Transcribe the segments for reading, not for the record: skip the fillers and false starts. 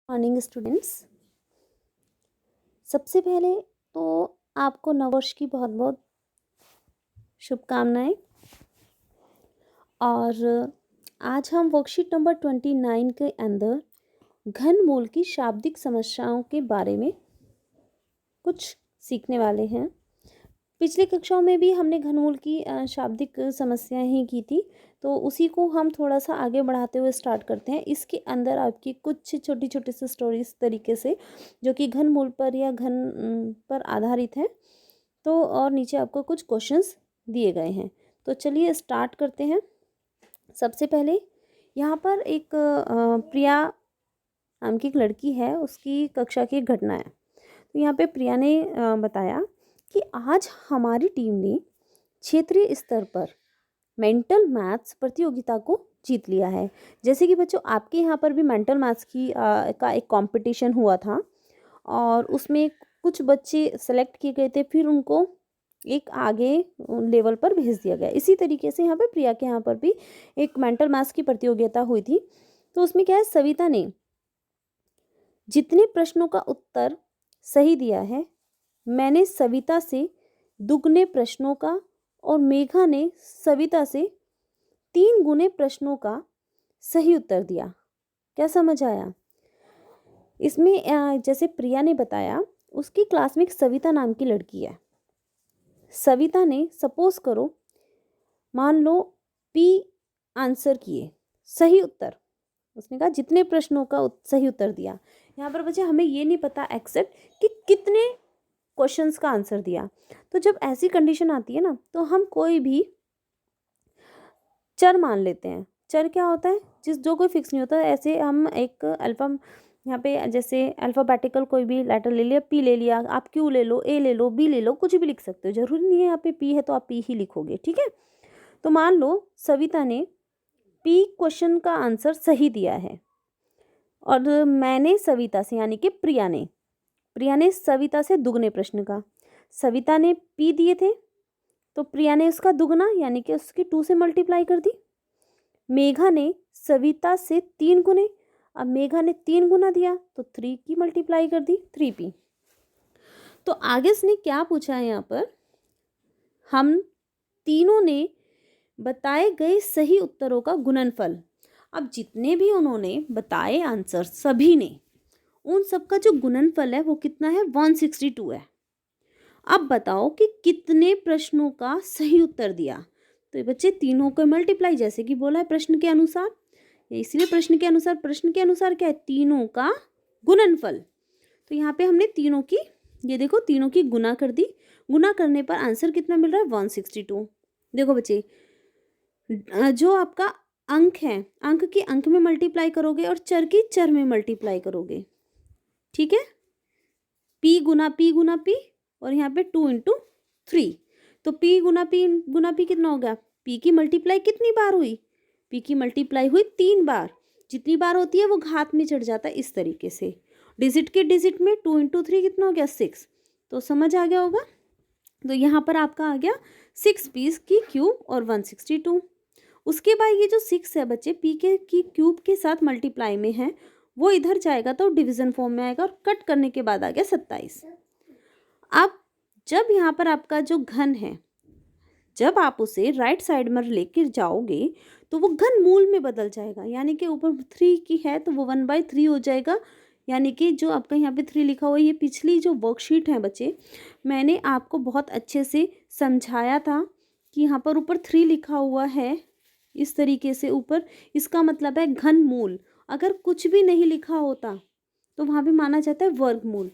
Morning students. सबसे पहले तो आपको नववर्ष की बहुत बहुत शुभकामनाएं। और आज हम वर्कशीट नंबर 29 के अंदर घनमूल की शाब्दिक समस्याओं के बारे में कुछ सीखने वाले हैं। पिछली कक्षाओं में भी हमने घनमूल की शाब्दिक समस्याएं ही की थी, तो उसी को हम थोड़ा सा आगे बढ़ाते हुए स्टार्ट करते हैं। इसके अंदर आपकी कुछ छोटी छोटी सी स्टोरीज तरीके से जो कि घनमूल पर या घन पर आधारित हैं। तो और नीचे आपको कुछ क्वेश्चंस दिए गए हैं, तो चलिए स्टार्ट करते हैं। सबसे पहले यहाँ पर एक प्रिया नाम की एक लड़की है, उसकी कक्षा की एक घटना है। तो यहाँ पे प्रिया ने बताया कि आज हमारी टीम ने क्षेत्रीय स्तर पर मेंटल मैथ्स प्रतियोगिता को जीत लिया है। जैसे कि बच्चों आपके यहाँ पर भी मेंटल मैथ्स की का एक कंपटीशन हुआ था और उसमें कुछ बच्चे सेलेक्ट किए गए थे, फिर उनको एक आगे लेवल पर भेज दिया गया। इसी तरीके से यहाँ पे प्रिया के यहाँ पर भी एक मेंटल मैथ्स की प्रतियोगिता हुई थी। तो उसमें क्या है, सविता ने जितने प्रश्नों का उत्तर सही दिया है, मैंने सविता से दुगने प्रश्नों का और मेघा ने सविता से 3 गुने प्रश्नों का सही उत्तर दिया। क्या समझ आया? इसमें जैसे प्रिया ने बताया, उसकी क्लास में एक सविता नाम की लड़की है। सविता ने सपोज करो, मान लो पी आंसर किए, सही उत्तर उसने कहा जितने प्रश्नों का सही उत्तर दिया। यहाँ पर बच्चे हमें ये नहीं पता एक्सेप्ट कि कितने क्वेश्चंस का आंसर दिया। तो जब ऐसी कंडीशन आती है ना, तो हम कोई भी चर मान लेते हैं। चर क्या होता है, जो कोई फिक्स नहीं होता। ऐसे हम एक अल्फा, यहाँ पे जैसे अल्फ़ाबेटिकल कोई भी लेटर ले लिया, पी ले लिया, आप क्यू ले लो, ए ले लो, बी ले लो, कुछ भी लिख सकते हो। जरूरी नहीं है यहाँ पे पी है तो आप पी ही लिखोगे, ठीक है। तो मान लो सविता ने पी क्वेश्चन का आंसर सही दिया है और मैंने सविता से यानी कि प्रिया ने सविता से दुगने प्रश्न का, सविता ने पी दिए थे तो प्रिया ने उसका दुगना यानी कि उसकी 2 से मल्टीप्लाई कर दी। मेघा ने सविता से 3 गुने, अब मेघा ने 3 गुना दिया तो 3 की मल्टीप्लाई कर दी, 3p। तो आगे इसने क्या पूछा है, यहाँ पर हम तीनों ने बताए गए सही उत्तरों का गुणनफल। अब जितने भी उन्होंने बताए आंसर, सभी ने, उन सबका जो गुणनफल है वो कितना है, 162 है। अब बताओ कि कितने प्रश्नों का सही उत्तर दिया। तो ये बच्चे तीनों को मल्टीप्लाई, जैसे कि बोला है प्रश्न के अनुसार, इसलिए प्रश्न के अनुसार क्या है, तीनों का गुणनफल। तो यहाँ पे हमने तीनों की, ये देखो तीनों की गुना कर दी। गुना करने पर आंसर कितना मिल रहा है, 162। देखो बच्चे, जो आपका अंक है, अंक की अंक में मल्टीप्लाई करोगे और चर की चर में मल्टीप्लाई करोगे, ठीक है। पी गुना पी और यहाँ पे 2 इंटू 3। तो पी गुना पी कितना हो गया, पी की मल्टीप्लाई कितनी बार हुई, पी की मल्टीप्लाई हुई 3 बार। जितनी बार होती है वो घात में चढ़ जाता है, इस तरीके से डिजिट के डिजिट में 2 इंटू 3 कितना हो गया, 6। तो समझ आ गया होगा। तो यहाँ पर आपका आ गया 6 पीस की क्यूब और 162। उसके बाद ये जो 6 है बच्चे, पी के की क्यूब के साथ मल्टीप्लाई में है, वो इधर जाएगा तो डिवीजन फॉर्म में आएगा और कट करने के बाद आ गया 27। अब जब यहाँ पर आपका जो घन है, जब आप उसे राइट साइड में लेकर जाओगे तो वो घन मूल में बदल जाएगा, यानी कि ऊपर 3 की है तो वो 1/3 हो जाएगा। यानी कि जो आपका यहाँ पे 3 लिखा हुआ है, ये पिछली जो वर्कशीट है बच्चे, मैंने आपको बहुत अच्छे से समझाया था कि यहाँ पर ऊपर 3 लिखा हुआ है इस तरीके से ऊपर, इसका मतलब है घन मूल। अगर कुछ भी नहीं लिखा होता तो वहाँ भी माना जाता है वर्गमूल।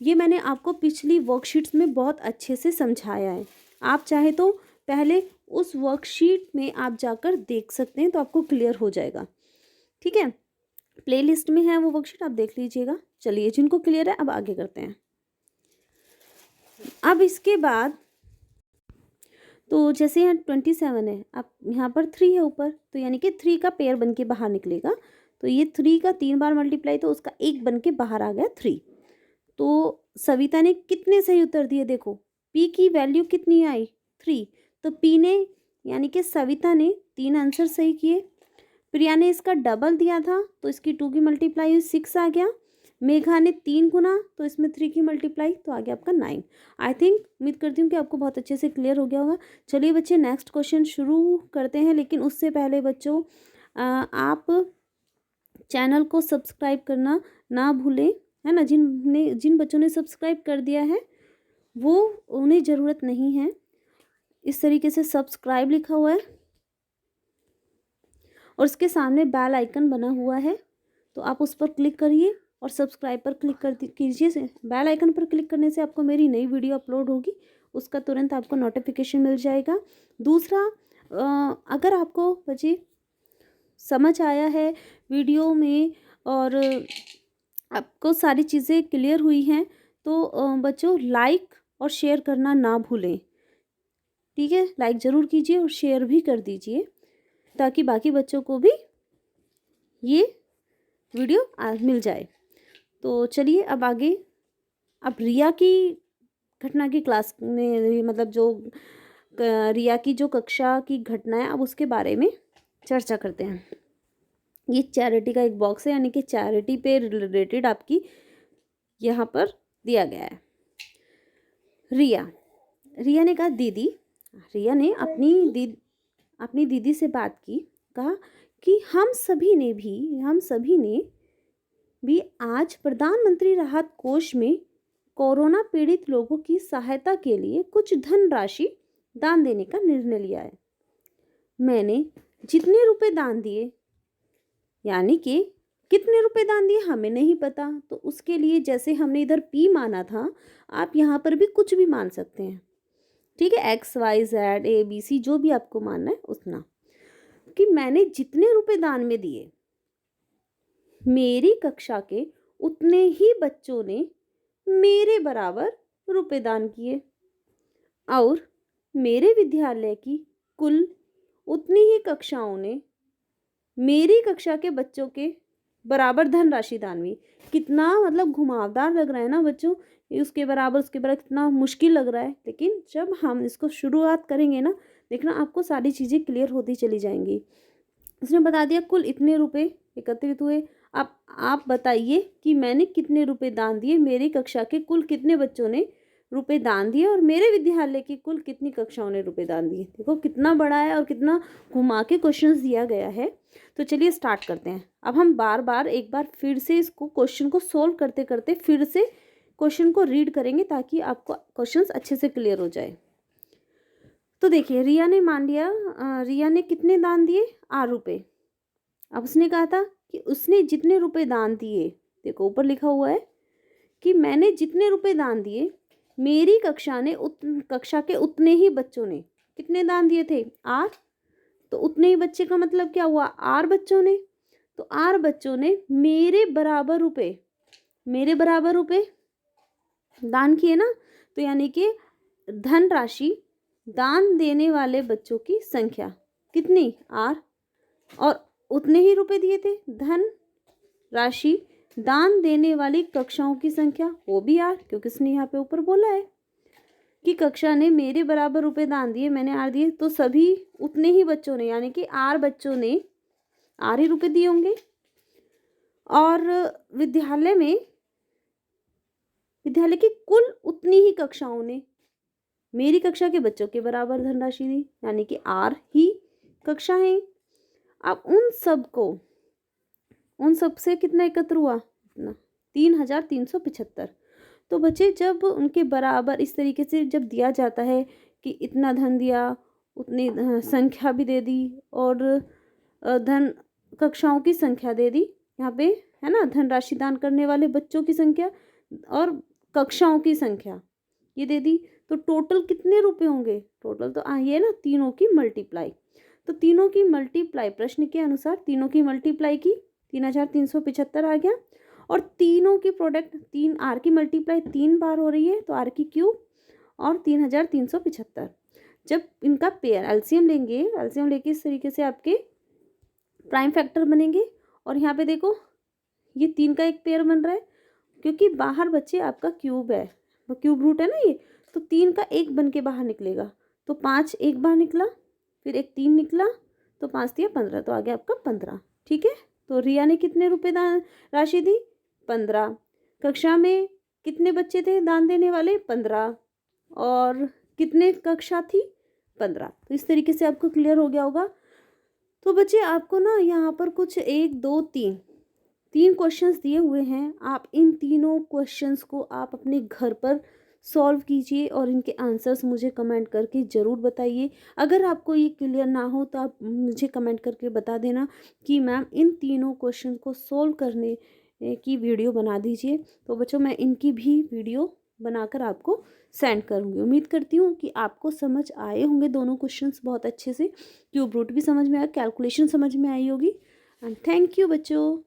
ये मैंने आपको पिछली वर्कशीट्स में बहुत अच्छे से समझाया है। आप चाहे तो पहले उस वर्कशीट में आप जाकर देख सकते हैं, तो आपको क्लियर हो जाएगा, ठीक है। प्लेलिस्ट में है वो वर्कशीट, आप देख लीजिएगा। चलिए, जिनको क्लियर है अब आगे करते हैं। अब इसके बाद तो जैसे यहाँ 27 है, अब यहाँ पर 3 है ऊपर, तो यानी कि 3 का पेयर बन के बाहर निकलेगा। तो ये 3 का 3 बार मल्टीप्लाई, तो उसका 1 बन के बाहर आ गया 3। तो सविता ने कितने सही उत्तर दिए, देखो पी की वैल्यू कितनी आई, 3। तो पी ने यानी कि सविता ने 3 आंसर सही किए। प्रिया ने इसका डबल दिया था तो इसकी 2 की मल्टीप्लाई हुई 6 आ गया। मेघा ने 3 गुना, तो इसमें 3 की मल्टीप्लाई, तो आ गया आपका 9। आई थिंक, उम्मीद करती हूँ कि आपको बहुत अच्छे से क्लियर हो गया होगा। चलिए बच्चे नेक्स्ट क्वेश्चन शुरू करते हैं, लेकिन उससे पहले बच्चों आप चैनल को सब्सक्राइब करना ना भूलें, है ना। जिन बच्चों ने सब्सक्राइब कर दिया है वो, उन्हें ज़रूरत नहीं है। इस तरीके से सब्सक्राइब लिखा हुआ है और उसके सामने बेल आइकन बना हुआ है, तो आप उस पर क्लिक करिए और सब्सक्राइब पर क्लिक कर कीजिए। बेल आइकन पर क्लिक करने से आपको मेरी नई वीडियो अपलोड होगी उसका तुरंत आपको नोटिफिकेशन मिल जाएगा। दूसरा, अगर आपको बच्चे समझ आया है वीडियो में और आपको सारी चीज़ें क्लियर हुई हैं, तो बच्चों लाइक और शेयर करना ना भूलें, ठीक है। लाइक ज़रूर कीजिए और शेयर भी कर दीजिए, ताकि बाकी बच्चों को भी ये वीडियो मिल जाए। तो चलिए अब आगे, अब रिया की घटना की क्लास में, मतलब जो रिया की जो कक्षा की घटना है, अब उसके बारे में चर्चा करते हैं। ये चैरिटी का एक बॉक्स है, यानी कि चैरिटी पे रिलेटेड आपकी यहाँ पर दिया गया है। रिया ने कहा दीदी, रिया ने अपनी दीदी से बात की, कहा कि हम सभी ने भी आज प्रधानमंत्री राहत कोष में कोरोना पीड़ित लोगों की सहायता के लिए कुछ धनराशि दान देने का निर्णय लिया है। मैंने जितने रुपए दान दिए, यानी कि कितने रुपए दान दिए हमें नहीं पता, तो उसके लिए जैसे हमने इधर पी माना था, आप यहाँ पर भी कुछ भी मान सकते हैं, ठीक है। XYZ ABC जो भी आपको मानना है उतना, कि मैंने जितने रुपए दान में दिए, मेरी कक्षा के उतने ही बच्चों ने मेरे बराबर रुपए दान किए, और मेरे विद्यालय की कुल उतनी ही कक्षाओं ने मेरी कक्षा के बच्चों के बराबर धनराशि दान हुई। कितना मतलब घुमावदार लग रहा है ना बच्चों, उसके बराबर कितना मुश्किल लग रहा है, लेकिन जब हम इसको शुरुआत करेंगे ना, देखना आपको सारी चीज़ें क्लियर होती चली जाएंगी। उसने बता दिया कुल इतने रुपए एकत्रित हुए। अब आप बताइए कि मैंने कितने रुपए दान दिए, मेरी कक्षा के कुल कितने बच्चों ने रुपए दान दिए, और मेरे विद्यालय की कुल कितनी कक्षाओं ने रुपए दान दिए। देखो कितना बड़ा है और कितना घुमा के क्वेश्चंस दिया गया है। तो चलिए स्टार्ट करते हैं। अब हम एक बार फिर से इसको क्वेश्चन को सोल्व करते करते फिर से क्वेश्चन को रीड करेंगे, ताकि आपको क्वेश्चंस अच्छे से क्लियर हो जाए। तो देखिए, रिया ने कितने दान दिए, 8 रुपये। अब उसने कहा था कि उसने जितने रुपए दान दिए, देखो ऊपर लिखा हुआ है कि मैंने जितने रुपए दान दिए, मेरी कक्षा के उतने ही बच्चों ने कितने दान दिए थे, 8। तो उतने ही बच्चे का मतलब क्या हुआ, 8 बच्चों ने। तो 8 बच्चों ने मेरे बराबर रुपए दान किए ना, तो यानी कि धनराशि दान देने वाले बच्चों की संख्या कितनी, 8, और उतने ही रुपए दिए थे। धन राशि दान देने वाली कक्षाओं की संख्या वो भी 8, क्योंकि इसने यहाँ पे ऊपर बोला है कि कक्षा ने मेरे बराबर रुपए दान दिए, मैंने 8 दिए, तो सभी उतने ही बच्चों ने, यानी कि 8 बच्चों ने 8 ही रुपए दिए होंगे। और विद्यालय की कुल उतनी ही कक्षाओं ने मेरी कक्षा के बच्चों के बराबर धनराशि दी, यानी कि 8 ही कक्षा है। अब उन सब से कितना एकत्र हुआ, 3375। तो बच्चे जब उनके बराबर इस तरीके से जब दिया जाता है कि इतना धन दिया, उतनी संख्या भी दे दी, और धन कक्षाओं की संख्या दे दी, यहाँ पे है ना, धनराशि दान करने वाले बच्चों की संख्या और कक्षाओं की संख्या ये दे दी, तो टोटल कितने रुपए होंगे, टोटल तो ये ना तीनों की मल्टीप्लाई। तो तीनों की मल्टीप्लाई, प्रश्न के अनुसार तीनों की मल्टीप्लाई की, 3375 आ गया। और तीनों की प्रोडक्ट, 3 आर की मल्टीप्लाई 3 बार हो रही है, तो आर की क्यूब और 3375। जब इनका पेयर एलसीएम लेके इस तरीके से आपके प्राइम फैक्टर बनेंगे। और यहाँ पे देखो ये 3 का एक पेयर बन रहा है, क्योंकि बाहर बच्चे आपका क्यूब है, वो क्यूब रूट है ना ये, तो 3 का एक बन के बाहर निकलेगा। तो 5 एक बार निकला, फिर एक 3 निकला, तो 5 दिया 15, तो आ गया आपका 15, ठीक है। तो रिया ने कितने रुपए दान राशि दी, 15। कक्षा में कितने बच्चे थे दान देने वाले? 15। और कितने कक्षा थी? 15। तो इस तरीके से आपको क्लियर हो गया होगा। तो बच्चे आपको ना यहाँ पर कुछ 1 2 3 क्वेश्चंस दिए हुए हैं। आप इन तीनों क्वेश्चंस को आप अपने घर पर सॉल्व कीजिए और इनके आंसर्स मुझे कमेंट करके ज़रूर बताइए। अगर आपको ये क्लियर ना हो तो आप मुझे कमेंट करके बता देना कि मैम इन तीनों क्वेश्चन को सॉल्व करने की वीडियो बना दीजिए। तो बच्चों मैं इनकी भी वीडियो बनाकर आपको सेंड करूँगी। उम्मीद करती हूँ कि आपको समझ आए होंगे दोनों क्वेश्चंस बहुत अच्छे से। क्यूब रूट भी समझ में आया, कैलकुलेशन समझ में आई होगी। एंड थैंक यू बच्चों।